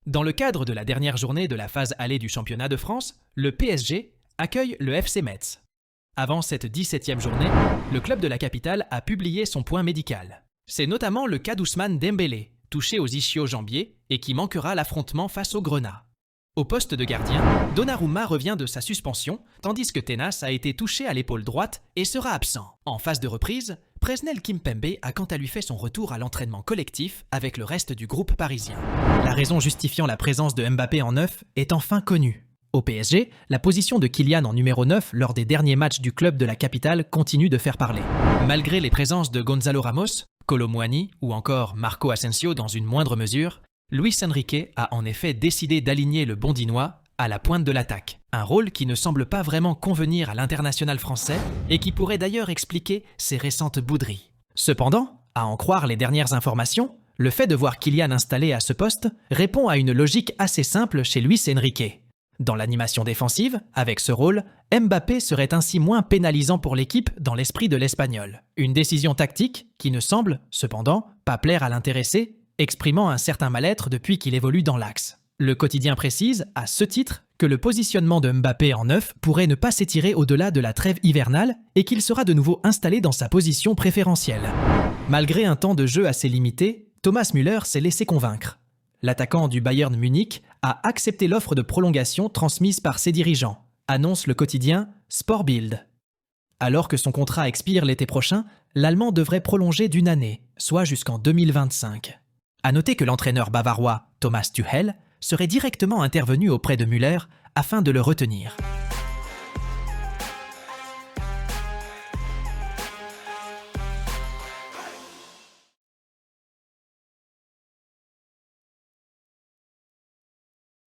Dans le cadre de la dernière journée de la phase allée du championnat de France, le PSG accueille le FC Metz. Avant cette 17e journée, le club de la capitale a publié son point médical. C'est notamment le cas d'Ousmane Dembélé, touché aux ischio-jambiers et qui manquera l'affrontement face au Grenat. Au poste de gardien, Donnarumma revient de sa suspension, tandis que Tenas a été touché à l'épaule droite et sera absent. En phase de reprise, Presnel Kimpembe a quant à lui fait son retour à l'entraînement collectif avec le reste du groupe parisien. La raison justifiant la présence de Mbappé en neuf est enfin connue. Au PSG, la position de Kylian en numéro 9 lors des derniers matchs du club de la capitale continue de faire parler. Malgré les présences de Gonzalo Ramos, Kolo Muani ou encore Marco Asensio dans une moindre mesure, Luis Enrique a en effet décidé d'aligner le Bondinois à la pointe de l'attaque. Un rôle qui ne semble pas vraiment convenir à l'international français et qui pourrait d'ailleurs expliquer ses récentes bouderies. Cependant, à en croire les dernières informations, le fait de voir Kylian installé à ce poste répond à une logique assez simple chez Luis Enrique. Dans l'animation défensive, avec ce rôle, Mbappé serait ainsi moins pénalisant pour l'équipe dans l'esprit de l'Espagnol. Une décision tactique qui ne semble, cependant, pas plaire à l'intéressé, exprimant un certain mal-être depuis qu'il évolue dans l'axe. Le quotidien précise, à ce titre, que le positionnement de Mbappé en neuf pourrait ne pas s'étirer au-delà de la trêve hivernale et qu'il sera de nouveau installé dans sa position préférentielle. Malgré un temps de jeu assez limité, Thomas Müller s'est laissé convaincre. L'attaquant du Bayern Munich a accepté l'offre de prolongation transmise par ses dirigeants, annonce le quotidien Sport Bild. Alors que son contrat expire l'été prochain, l'Allemand devrait prolonger d'1 année, soit jusqu'en 2025. À noter que l'entraîneur bavarois Thomas Tuchel serait directement intervenu auprès de Müller afin de le retenir.